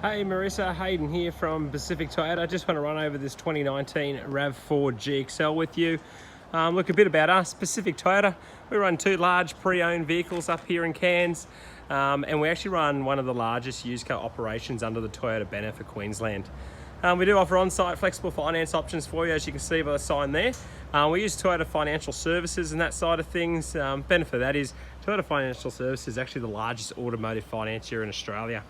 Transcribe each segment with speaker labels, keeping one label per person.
Speaker 1: Hey Marisa, Hayden here from Pacific Toyota. I just want to run over this 2019 Rav4 GXL with you. Look, a bit about us, Pacific Toyota. We run two large pre-owned vehicles up here in Cairns, and we actually run one of the largest used car operations under the Toyota banner for Queensland. We do offer on-site flexible finance options for you, as you can see by the sign there. We use Toyota Financial Services and that side of things. Benefit of that is Toyota Financial Services is actually the largest automotive financier in Australia.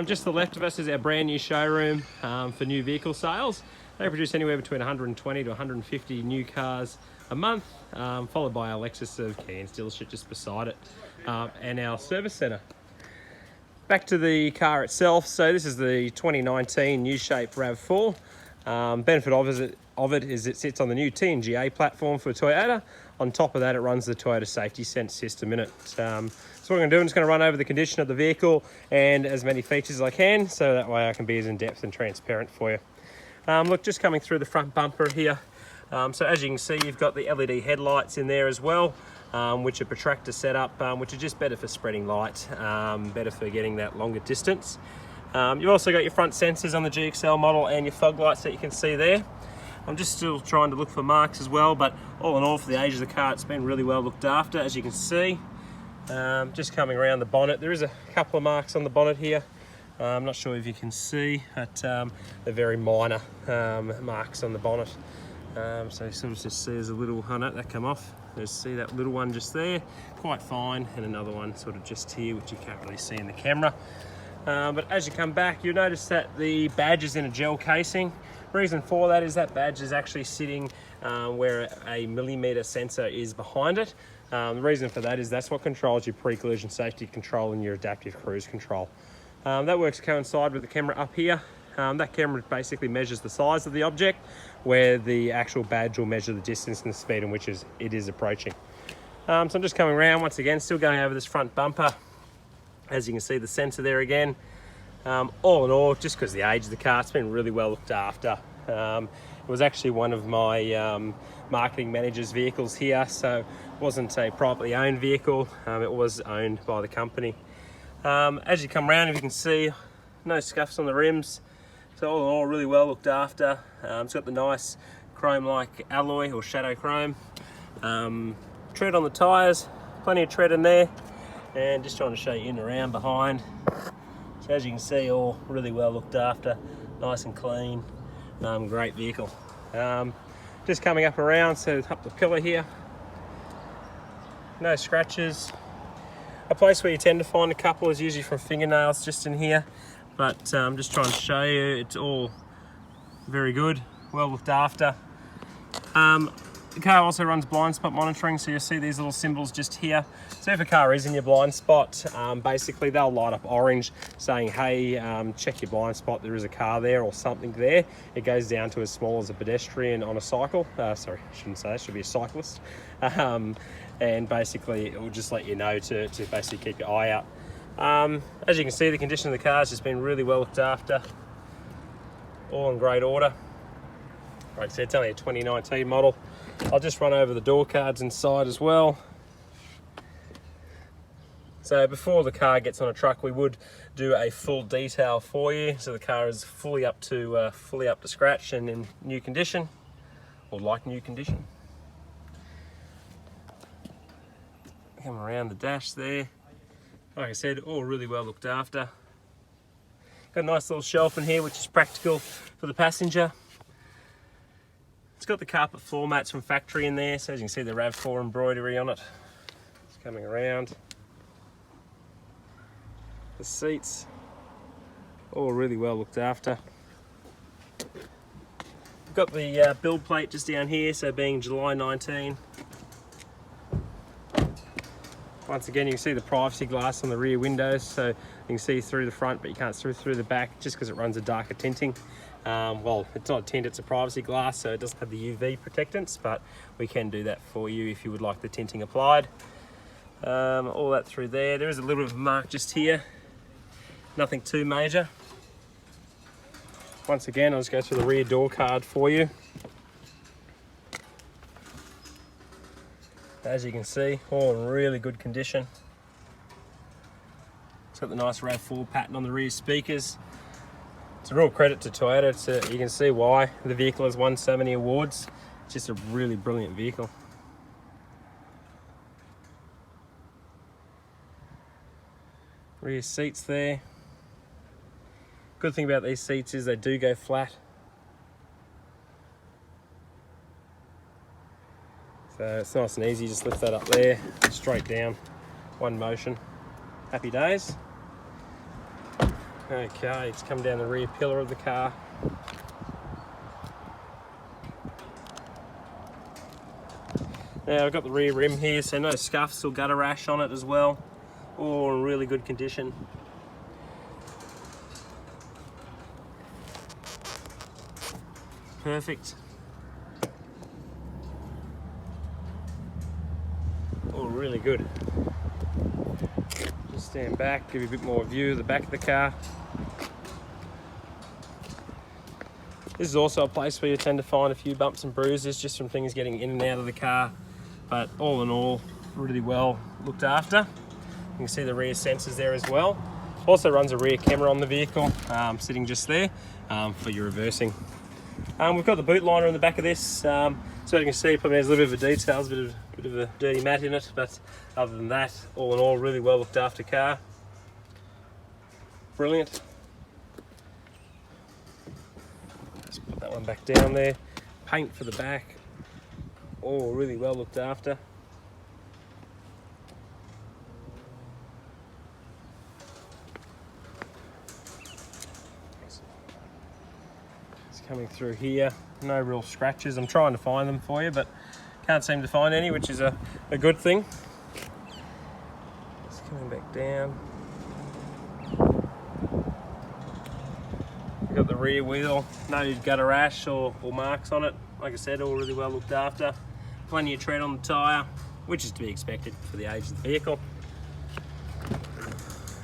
Speaker 1: Just to the left of us is our brand new showroom for new vehicle sales. They produce anywhere between 120 to 150 new cars a month, followed by our Lexus of Cairns dealership just beside it, and our service centre. Back to the car itself. So this is the 2019 new shape Rav4. Benefit of it is it sits on the new TNGA platform for Toyota. On top of that, it runs the Toyota Safety Sense system in it. So what I'm going to do, I'm just going to run over the condition of the vehicle and as many features as I can, so that way I can be as in-depth and transparent for you. Look, just coming through the front bumper here. So as you can see, you've got the LED headlights in there as well, which are protractor setup, which are just better for spreading light, better for getting that longer distance. You've also got your front sensors on the GXL model and your fog lights that you can see there. I'm just still trying to look for marks as well, but all in all, for the age of the car, it's been really well looked after, as you can see. Just coming around the bonnet, there is a couple of marks on the bonnet here. I'm not sure if you can see, but they're very minor marks on the bonnet. So you sort of just see there's a little, oh no, that come off. Just see that little one just there, quite fine, and another one sort of just here, which you can't really see in the camera. But as you come back, you'll notice that the badge is in a gel casing. Reason for that is that badge is actually sitting where a millimeter sensor is behind it. The reason for that is that's what controls your pre-collision safety control and your adaptive cruise control. That works coincide with the camera up here. That camera basically measures the size of the object, where the actual badge will measure the distance and the speed in which it is approaching. So I'm just coming around once again, still going over this front bumper. As you can see, the sensor there again. All in all, just because of the age of the car, it's been really well looked after. It was actually one of my marketing manager's vehicles here, so it wasn't a privately owned vehicle. It was owned by the company. As you come around, if you can see, no scuffs on the rims. So all in all, really well looked after. It's got the nice chrome-like alloy or shadow chrome. Tread on the tyres, plenty of tread in there. And just trying to show you in and around behind. So as you can see, all really well looked after, nice and clean, great vehicle. Just coming up around, so up the pillar here, no scratches. A place where you tend to find a couple is usually from fingernails just in here, but I'm just trying to show you, it's all very good, well looked after. The car also runs blind spot monitoring, so you'll see these little symbols just here. So if a car is in your blind spot, basically they'll light up orange saying, hey, check your blind spot, there is a car there or something there. It goes down to as small as a pedestrian on a cycle. Sorry, I shouldn't say that, should be a cyclist. And basically it will just let you know to basically keep your eye out. As you can see, the condition of the car has just been really well looked after. All in great order. Like I said, it's only a 2019 model. I'll just run over the door cards inside as well. So before the car gets on a truck, we would do a full detail for you, so the car is fully up to scratch and in new condition, or like new condition. Come around the dash there. Like I said, all really well looked after. Got a nice little shelf in here, which is practical for the passenger. It's got the carpet floor mats from factory in there, so as you can see the Rav4 embroidery on it. It's coming around. The seats, all really well looked after. We've got the build plate just down here, so being July 19. Once again, you can see the privacy glass on the rear windows, so you can see through the front, but you can't see through the back just because it runs a darker tinting. Well, it's not a tint, it's a privacy glass, so it doesn't have the UV protectants, but we can do that for you if you would like the tinting applied. All that through there. There is a little bit of a mark just here, nothing too major. Once again, I'll just go through the rear door card for you. As you can see, all in really good condition. got the nice Rav4 pattern on the rear speakers. It's a real credit to Toyota. You can see why the vehicle has won so many awards. It's just a really brilliant vehicle. Rear seats there. Good thing about these seats is they do go flat. So it's nice and easy, just lift that up there, straight down, one motion. Happy days. Okay, it's come down the rear pillar of the car. Now I've got the rear rim here, so no scuffs or gutter rash on it as well. All in really good condition. Perfect. All really good. Just stand back, give you a bit more view of the back of the car. This is also a place where you tend to find a few bumps and bruises just from things getting in and out of the car. But all in all, really well looked after. You can see the rear sensors there as well. Also runs a rear camera on the vehicle, sitting just there for your reversing. We've got the boot liner in the back of this, so you can see probably has a little bit of a details, a bit of a dirty mat in it, but other than that, all in all, really well looked after car. Brilliant. Just put that one back down there. Paint for the back, all really well looked after. Coming through here, no real scratches. I'm trying to find them for you, but can't seem to find any, which is a good thing. Just coming back down. We've got the rear wheel, no gutter rash or marks on it. Like I said, all really well looked after. Plenty of tread on the tyre, which is to be expected for the age of the vehicle.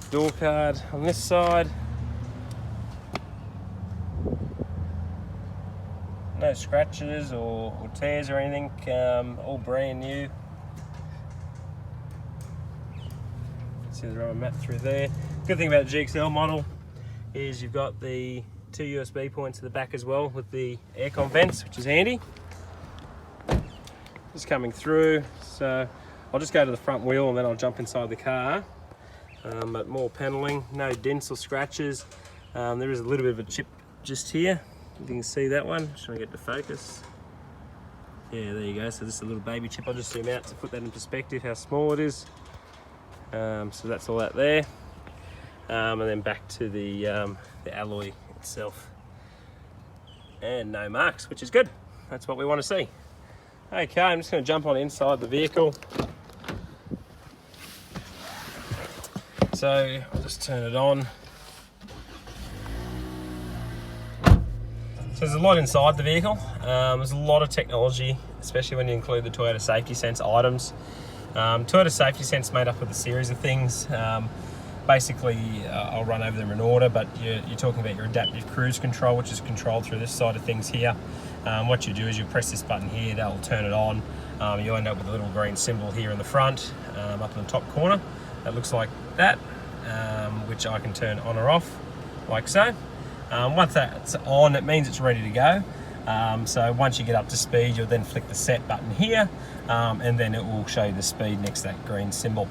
Speaker 1: Door card on this side. No scratches or tears or anything, all brand new. See the rubber mat through there. Good thing about the GXL model is you've got the 2 USB points at the back as well with the aircon vents, which is handy. Just coming through, so I'll just go to the front wheel and then I'll jump inside the car. But more panelling, no dents or scratches. There is a little bit of a chip just here. You can see that one. Just trying to get to focus. Yeah, there you go. So this is a little baby chip. I'll just zoom out to put that in perspective, how small it is. So that's all that there. And then back to the alloy itself. And no marks, which is good. That's what we want to see. Okay, I'm just going to jump on inside the vehicle. So I'll just turn it on. So there's a lot inside the vehicle. There's a lot of technology, especially when you include the Toyota Safety Sense items. Toyota Safety Sense made up of a series of things. Basically, I'll run over them in order, but you're talking about your adaptive cruise control, which is controlled through this side of things here. What you do is you press this button here, that'll turn it on. You'll end up with a little green symbol here in the front, up in the top corner. That looks like that, which I can turn on or off, like so. Once that's on, it means it's ready to go. So once you get up to speed, you'll then flick the set button here, and then it will show you the speed next to that green symbol.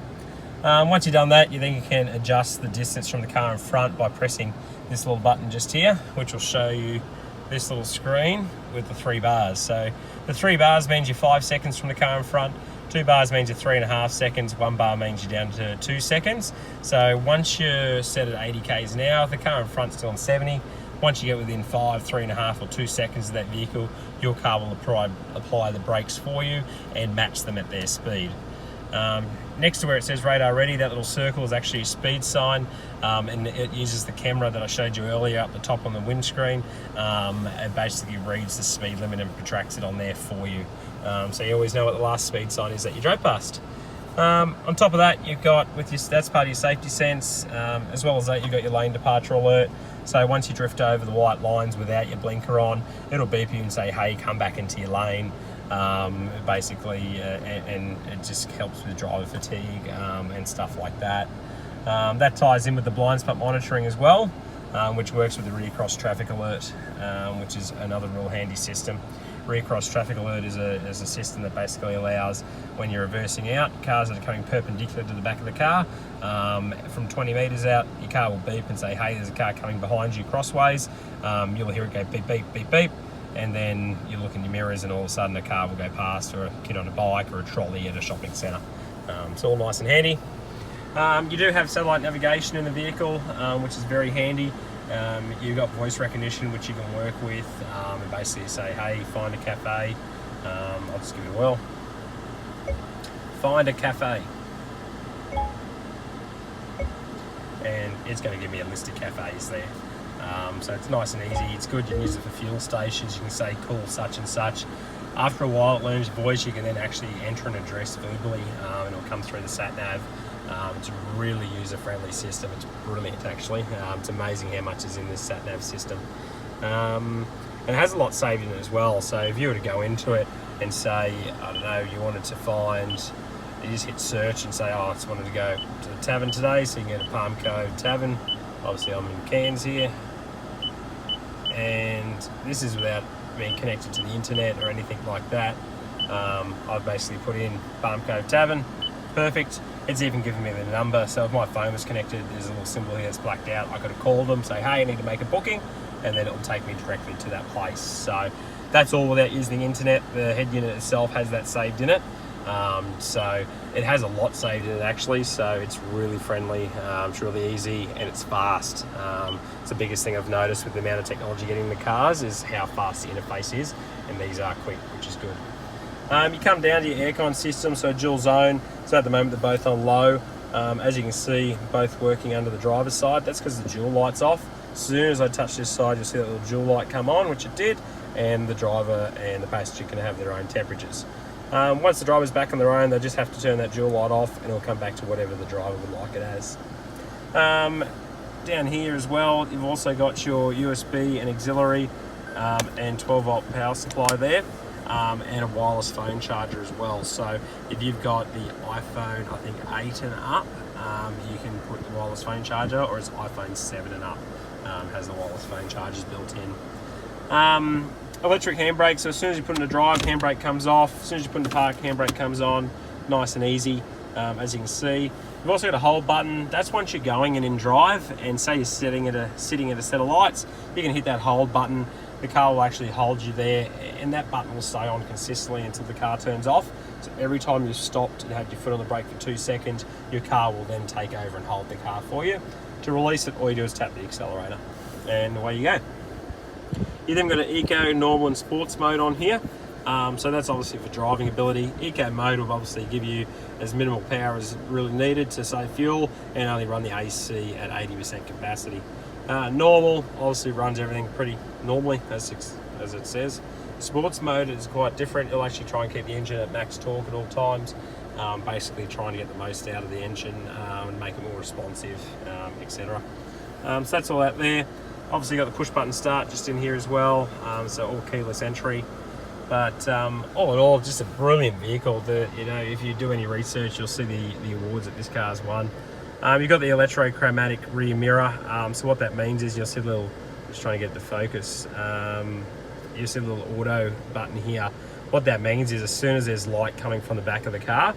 Speaker 1: Once you've done that, you can adjust the distance from the car in front by pressing this little button just here, which will show you this little screen with the 3 bars. So the 3 bars means you're 5 seconds from the car in front, 2 bars means you're 3.5 seconds, 1 bar means you're down to 2 seconds. So once you're set at 80 k's an hour, if the car in front's still on 70, once you get within 5, 3.5 or 2 seconds of that vehicle, your car will apply the brakes for you and match them at their speed. Next to where it says radar ready, that little circle is actually a speed sign, and it uses the camera that I showed you earlier up the top on the windscreen. It basically reads the speed limit and protracts it on there for you. So you always know what the last speed sign is that you drove past. On top of that, you've got, that's part of your safety sense, as well as that you've got your lane departure alert. So once you drift over the white lines without your blinker on, it'll beep you and say, hey, come back into your lane. Basically, and it just helps with driver fatigue and stuff like that. That ties in with the blind spot monitoring as well, which works with the rear cross traffic alert, which is another real handy system. Rear cross traffic alert is a system that basically allows, when you're reversing out, cars that are coming perpendicular to the back of the car, from 20 metres out, your car will beep and say, hey, there's a car coming behind you crossways. You'll hear it go beep, beep, beep, beep, and then you look in your mirrors and all of a sudden a car will go past, or a kid on a bike, or a trolley at a shopping centre. It's all nice and handy. You do have satellite navigation in the vehicle, which is very handy. You've got voice recognition, which you can work with, and basically say, hey, find a cafe. I'll just give it a whirl. Find a cafe. And it's going to give me a list of cafes there. So it's nice and easy. It's good. You can use it for fuel stations. You can say, call such and such. After a while, it learns voice. You can then actually enter an address verbally, and it'll come through the sat nav. It's a really user-friendly system. It's brilliant, actually. It's amazing how much is in this sat-nav system. And it has a lot saved in it as well. So if you were to go into it and say, I don't know, you wanted to find, you just hit search and say, oh, I just wanted to go to the tavern today, so you can go to Palm Cove Tavern. Obviously, I'm in Cairns here. And this is without being connected to the internet or anything like that. I've basically put in Palm Cove Tavern. Perfect. It's even given me the number, so if my phone was connected, there's a little symbol here that's blacked out. I could have called them, say, hey, I need to make a booking, and then it'll take me directly to that place. So that's all without using the internet. The head unit itself has that saved in it. So it has a lot saved in it, actually, so it's really friendly, it's really easy, and it's fast. It's the biggest thing I've noticed with the amount of technology getting in the cars is how fast the interface is, and these are quick, which is good. You come down to your aircon system, so dual zone. So at the moment they're both on low. As you can see, both working under the driver's side. That's because the dual light's off. As soon as I touch this side, you'll see that little dual light come on, which it did, and the driver and the passenger can have their own temperatures. Once the driver's back on their own, they just have to turn that dual light off, and it'll come back to whatever the driver would like it as. Down here as well, you've also got your USB and auxiliary and 12-volt power supply there. And a wireless phone charger as well. So if you've got the iPhone, I think 8 and up, you can put the wireless phone charger, or it's iPhone 7 and up, has the wireless phone chargers built in. Electric handbrake, so as soon as you put in the drive, handbrake comes off. As soon as you put in the park, handbrake comes on. Nice and easy, as you can see. You've also got a hold button. That's once you're going and in drive, and say you're sitting at a set of lights, you can hit that hold button. The car will actually hold you there, and that button will stay on consistently until the car turns off. So every time you've stopped and had your foot on the brake for 2 seconds, your car will then take over and hold the car for you. To release it, all you do is tap the accelerator, and away you go. You then got an eco, normal, and sports mode on here. So that's obviously for driving ability. Eco mode will obviously give you as minimal power as really needed to save fuel, and only run the AC at 80% capacity. Normal obviously runs everything pretty normally, as it says. Sports mode is quite different. It'll actually try and keep the engine at max torque at all times, basically trying to get the most out of the engine and make it more responsive, etc. So that's all out there. Obviously got the push button start just in here as well, so all keyless entry. But all in all, just a brilliant vehicle that, you know, if you do any research, you'll see the awards that this car's won. You've got the electrochromatic rear mirror. So what that means is you'll see a little, just trying to get the focus, you'll see a little auto button here. What that means is as soon as there's light coming from the back of the car,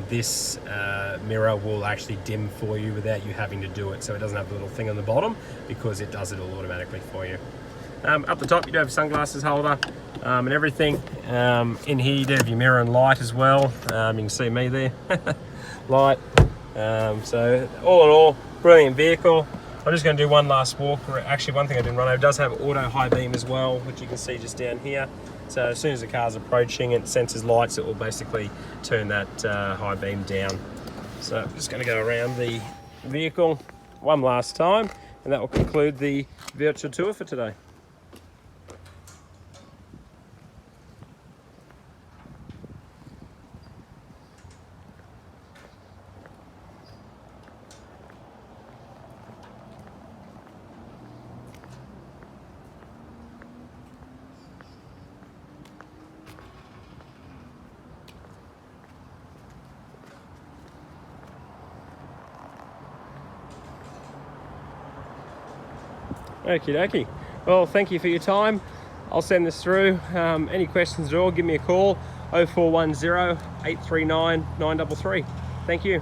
Speaker 1: this mirror will actually dim for you without you having to do it. So it doesn't have the little thing on the bottom, because it does it all automatically for you. Up the top you do have a sunglasses holder and everything. In here you do have your mirror and light as well. You can see me there, light. So all in all, brilliant vehicle. I'm just going to do one last walk. Actually, one thing I didn't run over, it does have auto high beam as well, which you can see just down here. So as soon as the car's approaching, it senses lights, it will basically turn that high beam down. So I'm just going to go around the vehicle one last time, and that will conclude the virtual tour for today. Okie dokie. Well, thank you for your time. I'll send this through. Any questions at all, give me a call, 0410 839 933. Thank you.